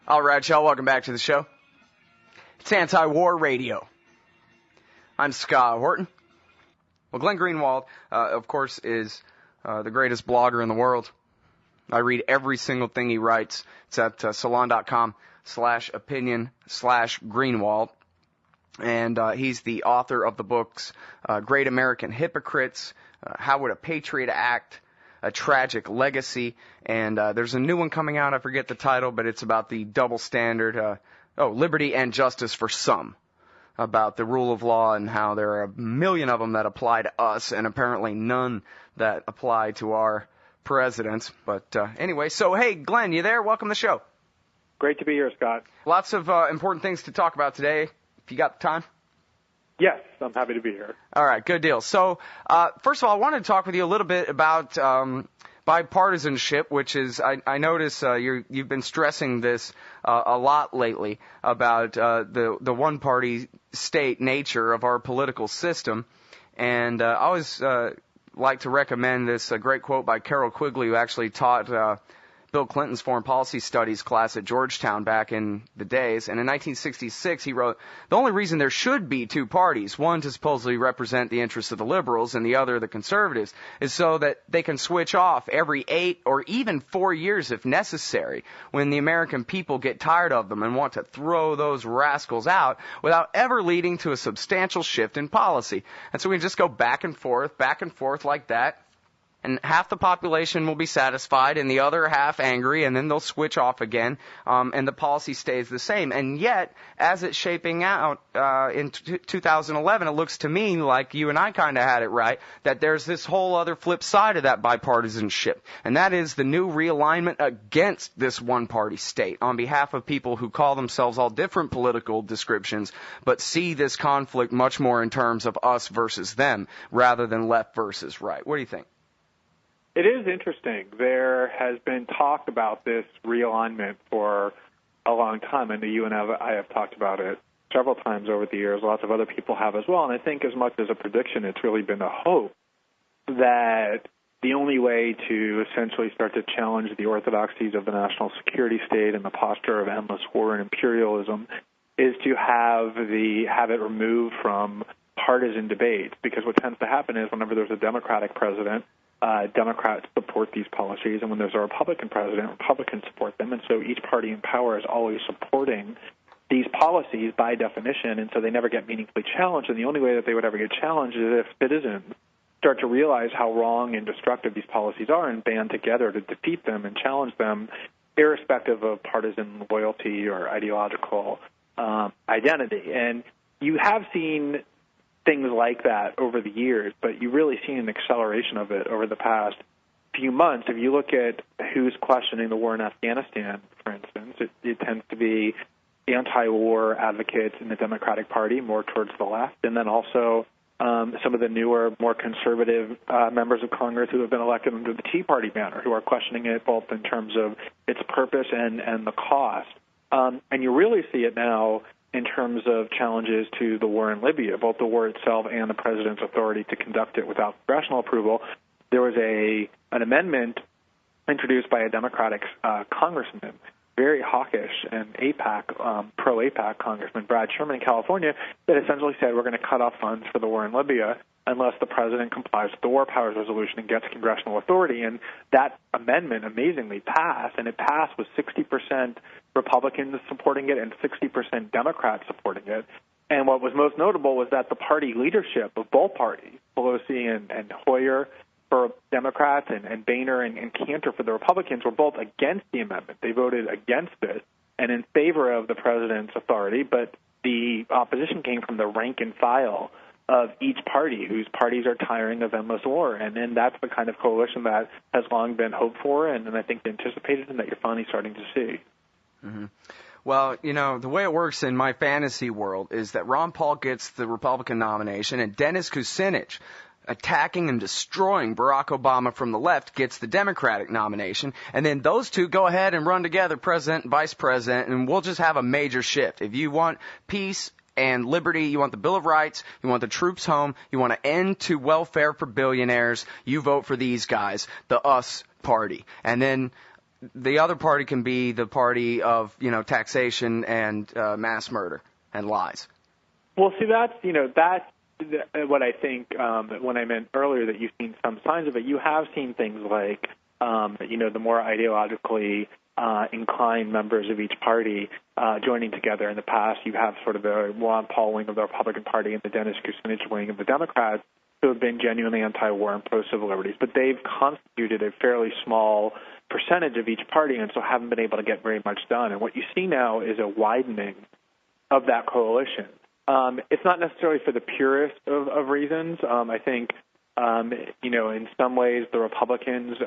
All right, y'all, welcome back to the show. It's Antiwar Radio. I'm Scott Horton. Well, Glenn Greenwald, of course, is the greatest blogger in the world. I read every single thing he writes. It's at salon.com/opinion/Greenwald. And he's the author of the books Great American Hypocrites, How Would a Patriot Act, A Tragic Legacy, and there's a new one coming out, I forget the title, but it's about the double standard, Liberty and Justice for Some, about the rule of law and how there are a million of them that apply to us and apparently none that apply to our presidents. But anyway, so hey, Glenn, you there? Welcome to the show. Great to be here, Scott. Lots of important things to talk about today, if you got the time. Yes, I'm happy to be here. All right, good deal. So, first of all, I wanted to talk with you a little bit about bipartisanship, which is, I notice you've been stressing this a lot lately about the one-party state nature of our political system. And I always like to recommend this great quote by Carol Quigley, who actually taught Bill Clinton's foreign policy studies class at Georgetown back in the days. And in 1966, he wrote, "The only reason there should be two parties, one to supposedly represent the interests of the liberals and the other the conservatives, is so that they can switch off every 8 or even 4 years if necessary when the American people get tired of them and want to throw those rascals out without ever leading to a substantial shift in policy." And so we just go back and forth like that. And half the population will be satisfied and the other half angry, and then they'll switch off again, and the policy stays the same. And yet, as it's shaping out in 2011, it looks to me like you and I kind of had it right, that there's this whole other flip side of that bipartisanship, and that is the new realignment against this one-party state on behalf of people who call themselves all different political descriptions, but see this conflict much more in terms of us versus them rather than left versus right. What do you think? It is interesting. There has been talk about this realignment for a long time, and you and I have talked about it several times over the years. Lots of other people have as well, and I think as much as a prediction, it's really been a hope that the only way to essentially start to challenge the orthodoxies of the national security state and the posture of endless war and imperialism is to have it removed from partisan debates, because what tends to happen is whenever there's a Democratic president, Democrats support these policies, and when there's a Republican president, Republicans support them, and so each party in power is always supporting these policies by definition, and so they never get meaningfully challenged, and the only way that they would ever get challenged is if citizens start to realize how wrong and destructive these policies are and band together to defeat them and challenge them, irrespective of partisan loyalty or ideological identity. And you have seen things like that over the years, but you've really seen an acceleration of it over the past few months. If you look at who's questioning the war in Afghanistan, for instance, it tends to be anti-war advocates in the Democratic Party, more towards the left, and then also some of the newer, more conservative members of Congress who have been elected under the Tea Party banner, who are questioning it both in terms of its purpose and the cost. And you really see it now in terms of challenges to the war in Libya, both the war itself and the president's authority to conduct it without congressional approval. There was an amendment introduced by a Democratic congressman, very hawkish and pro-APAC congressman, Brad Sherman in California, that essentially said we're going to cut off funds for the war in Libya unless the president complies with the War Powers Resolution and gets congressional authority. And that amendment amazingly passed, and it passed with 60% Republicans supporting it and 60% Democrats supporting it. And what was most notable was that the party leadership of both parties, Pelosi and Hoyer for Democrats and Boehner and Cantor for the Republicans, were both against the amendment. They voted against it and in favor of the president's authority, but the opposition came from the rank and file of each party, whose parties are tiring of endless war. And then that's the kind of coalition that has long been hoped for and I think anticipated and that you're finally starting to see. Mm-hmm. Well, you know, the way it works in my fantasy world is that Ron Paul gets the Republican nomination and Dennis Kucinich, attacking and destroying Barack Obama from the left, gets the Democratic nomination, and then those two go ahead and run together, president and vice president, and we'll just have a major shift. If you want peace and liberty, you want the Bill of Rights, you want the troops home, you want to end to welfare for billionaires, you vote for these guys, the us party. And then the other party can be the party of, taxation and mass murder and lies. Well, see, that's what I think when I meant earlier that you've seen some signs of it. You have seen things like, the more ideologically inclined members of each party joining together. In the past, you have sort of the Ron Paul wing of the Republican Party and the Dennis Kucinich wing of the Democrats who have been genuinely anti-war and pro-civil liberties, but they've constituted a fairly small percentage of each party and so haven't been able to get very much done. And what you see now is a widening of that coalition. It's not necessarily for the purest of reasons. I think, in some ways the Republicans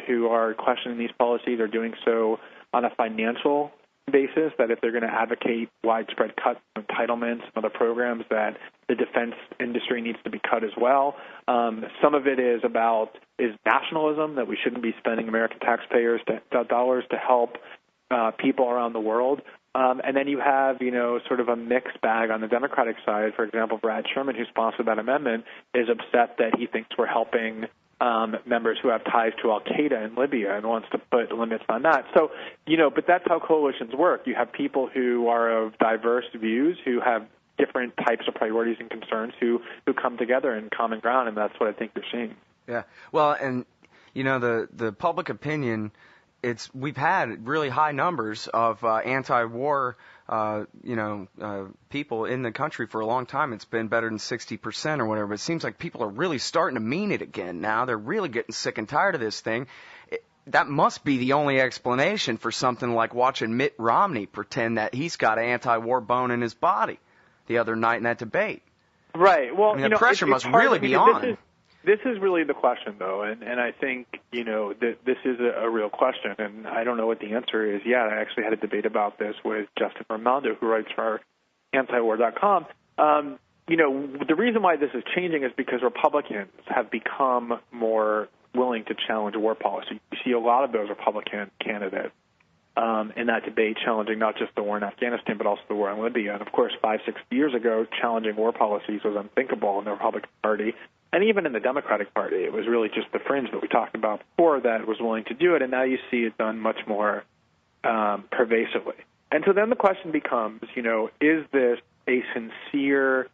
who are questioning these policies are doing so on a financial basis, that if they're going to advocate widespread cuts of entitlements and other programs, that the defense industry needs to be cut as well. Some of it is nationalism, that we shouldn't be spending American taxpayers' dollars to help people around the world. And then you have, sort of a mixed bag on the Democratic side. For example, Brad Sherman, who sponsored that amendment, is upset that he thinks we're helping members who have ties to al-Qaeda in Libya and wants to put limits on that. So, but that's how coalitions work. You have people who are of diverse views, who have different types of priorities and concerns, who come together in common ground, and that's what I think you're seeing. Yeah. Well, and, the public opinion, we've had really high numbers of anti-war people in the country for a long time. It's been better than 60% or whatever. But it seems like people are really starting to mean it again now. They're really getting sick and tired of this thing. That must be the only explanation for something like watching Mitt Romney pretend that he's got an anti-war bone in his body the other night in that debate. Right. Well, the pressure must really be on. This is really the question, though, and I think, that this is a real question, and I don't know what the answer is yet. I actually had a debate about this with Justin Raimondo, who writes for antiwar.com. The reason why this is changing is because Republicans have become more willing to challenge war policy. You see a lot of those Republican candidates in that debate challenging not just the war in Afghanistan, but also the war in Libya. And, of course, 5-6 years ago, challenging war policies was unthinkable in the Republican Party. And even in the Democratic Party, it was really just the fringe that we talked about before that was willing to do it, and now you see it done much more pervasively. And so then the question becomes, is this a sincere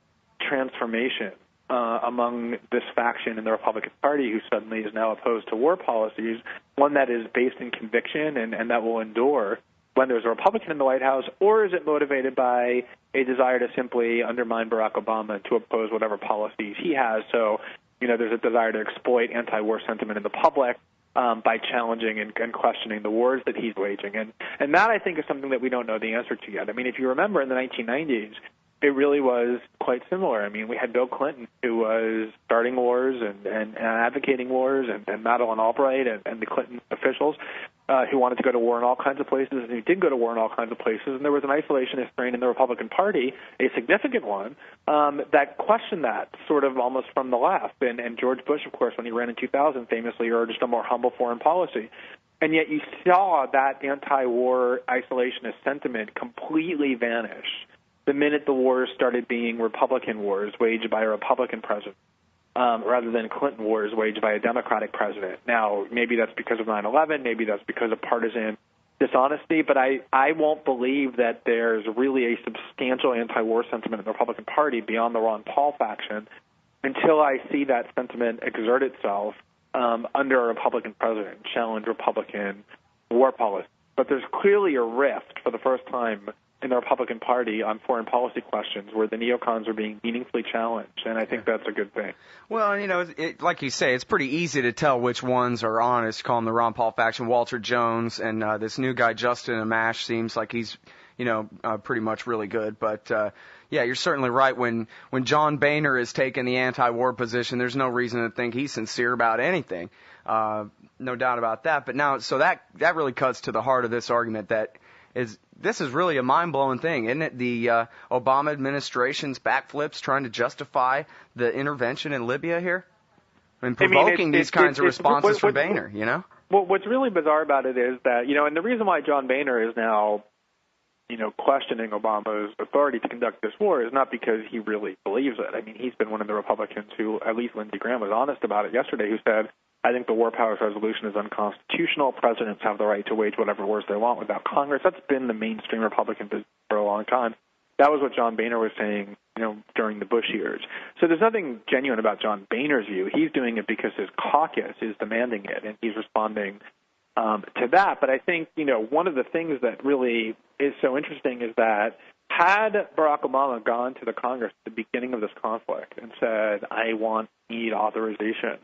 transformation among this faction in the Republican Party who suddenly is now opposed to war policies, one that is based in conviction and that will endure when there's a Republican in the White House, or is it motivated by a desire to simply undermine Barack Obama and to oppose whatever policies he has? So, there's a desire to exploit anti-war sentiment in the public by challenging and questioning the wars that he's waging. And that, I think, is something that we don't know the answer to yet. I mean, if you remember in the 1990s, it really was quite similar. I mean, we had Bill Clinton, who was starting wars and advocating wars, and Madeleine Albright and the Clinton officials who wanted to go to war in all kinds of places, and who did go to war in all kinds of places. And there was an isolationist strain in the Republican Party, a significant one, that questioned that sort of almost from the left. And George Bush, of course, when he ran in 2000, famously urged a more humble foreign policy. And yet you saw that anti-war isolationist sentiment completely vanish the minute the wars started being Republican wars waged by a Republican president rather than Clinton wars waged by a Democratic president. Now, maybe that's because of 9/11, maybe that's because of partisan dishonesty, but I won't believe that there's really a substantial anti-war sentiment in the Republican Party beyond the Ron Paul faction until I see that sentiment exert itself under a Republican president, challenge Republican war policy. But there's clearly a rift for the first time in the Republican Party on foreign policy questions where the neocons are being meaningfully challenged, and I think that's a good thing. Well, like you say, it's pretty easy to tell which ones are honest. Call them the Ron Paul faction. Walter Jones and this new guy, Justin Amash, seems like he's, pretty much really good. But, yeah, you're certainly right. When John Boehner is taking the anti-war position, there's no reason to think he's sincere about anything. No doubt about that. But now, so that really cuts to the heart of this argument that this is really a mind-blowing thing, isn't it? The Obama administration's backflips trying to justify the intervention in Libya here? Provoking these kinds of responses from Boehner, Well, what's really bizarre about it is that, and the reason why John Boehner is now, questioning Obama's authority to conduct this war is not because he really believes it. I mean, he's been one of the Republicans who, at least Lindsey Graham was honest about it yesterday, who said, I think the War Powers Resolution is unconstitutional. Presidents have the right to wage whatever wars they want without Congress. That's been the mainstream Republican position for a long time. That was what John Boehner was saying, during the Bush years. So there's nothing genuine about John Boehner's view. He's doing it because his caucus is demanding it, and he's responding to that. But I think, one of the things that really is so interesting is that had Barack Obama gone to the Congress at the beginning of this conflict and said, I need authorization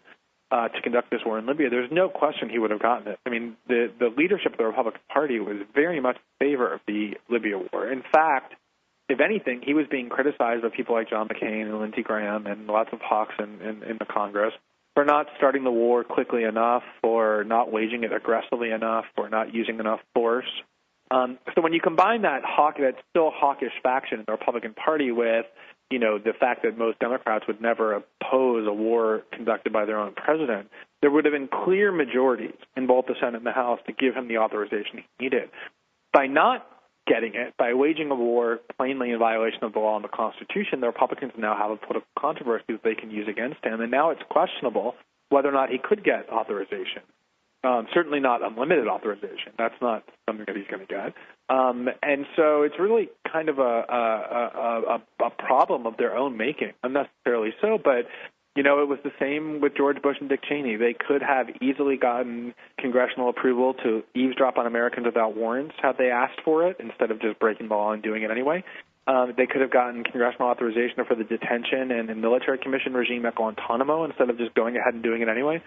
to conduct this war in Libya, there's no question he would have gotten it. I mean, the leadership of the Republican Party was very much in favor of the Libya war. In fact, if anything, he was being criticized by people like John McCain and Lindsey Graham and lots of hawks in the Congress for not starting the war quickly enough, for not waging it aggressively enough, for not using enough force. So when you combine that still hawkish faction in the Republican Party with, the fact that most Democrats would never oppose a war conducted by their own president, there would have been clear majorities in both the Senate and the House to give him the authorization he needed. By not getting it, by waging a war plainly in violation of the law and the Constitution, the Republicans now have a political controversy that they can use against him, and now it's questionable whether or not he could get authorization. Certainly not unlimited authorization. That's not something that he's going to get. And so it's really kind of a problem of their own making, unnecessarily so, but it was the same with George Bush and Dick Cheney. They could have easily gotten congressional approval to eavesdrop on Americans without warrants had they asked for it, instead of just breaking the law and doing it anyway. They could have gotten congressional authorization for the detention and military commission regime at Guantanamo instead of just going ahead and doing it anyway.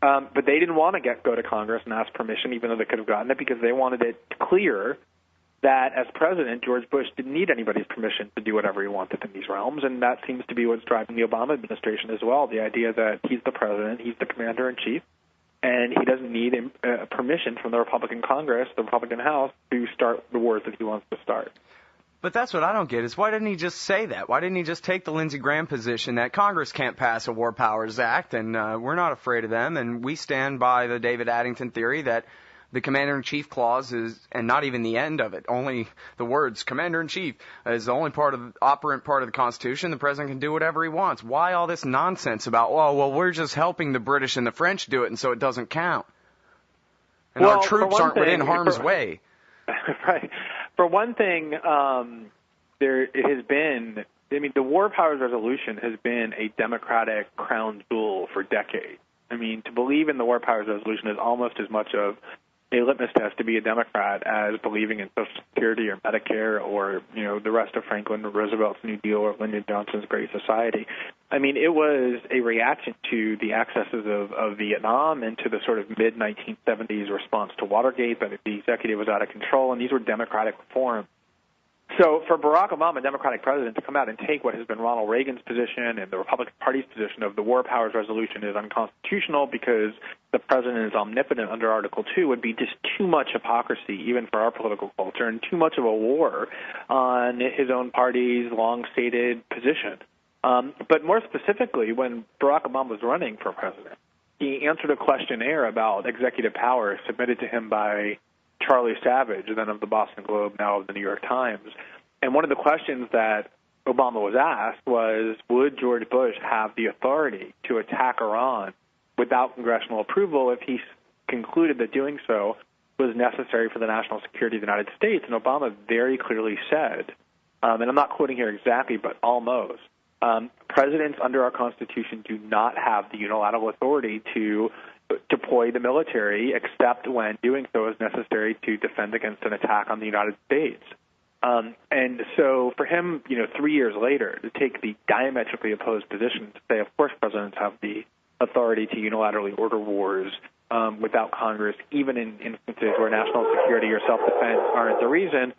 But they didn't want to go to Congress and ask permission, even though they could have gotten it, because they wanted it clear that as president, George Bush didn't need anybody's permission to do whatever he wanted in these realms, and that seems to be what's driving the Obama administration as well, the idea that he's the president, he's the commander-in-chief, and he doesn't need permission from the Republican Congress, the Republican House, to start the wars that he wants to start. But that's what I don't get, is why didn't he just say that? Why didn't he just take the Lindsey Graham position that Congress can't pass a War Powers Act, and we're not afraid of them, and we stand by the David Addington theory that the Commander-in-Chief clause is, and not even the end of it, only the words Commander-in-Chief is the only operant part of the Constitution. The President can do whatever he wants. Why all this nonsense about, we're just helping the British and the French do it, and so it doesn't count? And our troops aren't within harm's way. Right. For one thing, the War Powers Resolution has been a Democratic crown jewel for decades. I mean, to believe in the War Powers Resolution is almost as much of a litmus test to be a Democrat as believing in Social Security or Medicare or, the rest of Franklin Roosevelt's New Deal or Lyndon Johnson's Great Society. I mean, it was a reaction to the excesses of Vietnam and to the sort of mid-1970s response to Watergate, that the executive was out of control, and these were Democratic reforms. So for Barack Obama, Democratic president, to come out and take what has been Ronald Reagan's position and the Republican Party's position of the War Powers Resolution is unconstitutional because the president is omnipotent under Article 2 would be just too much hypocrisy, even for our political culture, and too much of a war on his own party's long-stated position. But more specifically, when Barack Obama was running for president, he answered a questionnaire about executive power submitted to him by Charlie Savage, then of the Boston Globe, now of the New York Times. And one of the questions that Obama was asked was, would George Bush have the authority to attack Iran without congressional approval if he concluded that doing so was necessary for the national security of the United States? And Obama very clearly said, and I'm not quoting here exactly, but almost, presidents under our Constitution do not have the unilateral authority to deploy the military, except when doing so is necessary to defend against an attack on the United States. And so for him, 3 years later, to take the diametrically opposed position to say, of course, presidents have the authority to unilaterally order wars without Congress, even in instances where national security or self-defense aren't the reason,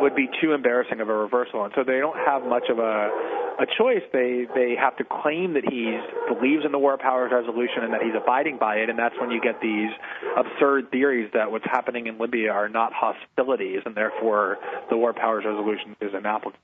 would be too embarrassing of a reversal. And so they don't have much of a choice. They have to claim that he believes in the War Powers Resolution and that he's abiding by it, and that's when you get these absurd theories that what's happening in Libya are not hostilities, and therefore the War Powers Resolution is inapplicable.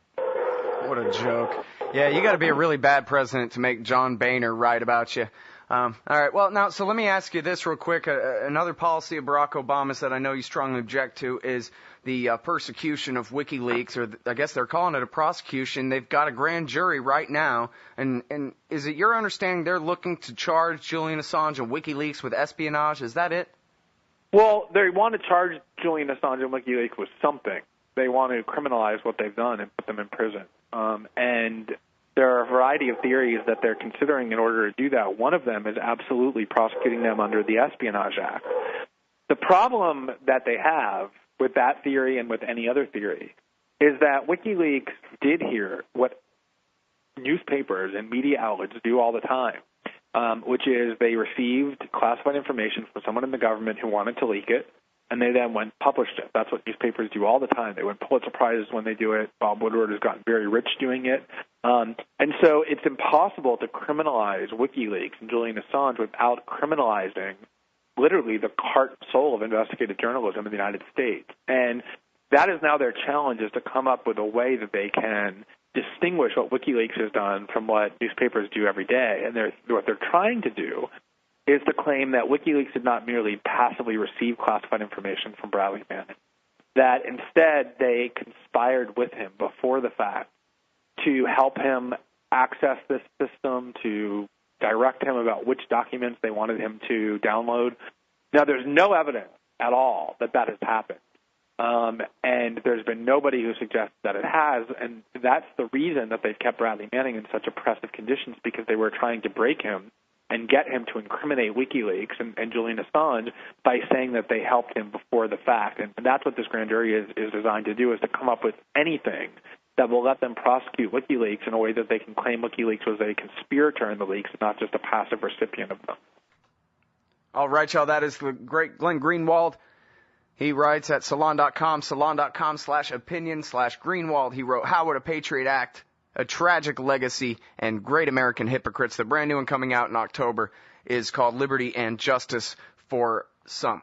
What a joke. Yeah, you got to be a really bad president to make John Boehner write about you. All right. Well, now, so let me ask you this real quick. Another policy of Barack Obama's that I know you strongly object to is the persecution of WikiLeaks, or I guess they're calling it a prosecution. They've got a grand jury right now, and is it your understanding they're looking to charge Julian Assange and WikiLeaks with espionage? Is that it? Well, they want to charge Julian Assange and WikiLeaks with something. They want to criminalize what they've done and put them in prison. And there are a variety of theories that they're considering in order to do that. One of them is absolutely prosecuting them under the Espionage Act. The problem that they have with that theory and with any other theory is that WikiLeaks did here what newspapers and media outlets do all the time, which is they received classified information from someone in the government who wanted to leak it, and they then went and published it. That's what newspapers do all the time. They win Pulitzer Prizes when they do it. Bob Woodward has gotten very rich doing it. And so it's impossible to criminalize WikiLeaks and Julian Assange without criminalizing literally the heart and soul of investigative journalism in the United States. And that is now their challenge, is to come up with a way that they can distinguish what WikiLeaks has done from what newspapers do every day. And what they're trying to do is to claim that WikiLeaks did not merely passively receive classified information from Bradley Manning, that instead they conspired with him before the fact to help him access this system, to direct him about which documents they wanted him to download. Now, there's no evidence at all that that has happened. And there's been nobody who suggests that it has, and that's the reason that they've kept Bradley Manning in such oppressive conditions, because they were trying to break him and get him to incriminate WikiLeaks and Julian Assange by saying that they helped him before the fact. And that's what this grand jury is designed to do, is to come up with anything that will let them prosecute WikiLeaks in a way that they can claim WikiLeaks was a conspirator in the leaks, not just a passive recipient of them. All right, y'all. That is the great Glenn Greenwald. He writes at salon.com/opinion/Greenwald. He wrote, How Would a Patriot Act? A Tragic Legacy and Great American Hypocrites. The brand new one coming out in October is called Liberty and Justice for Some.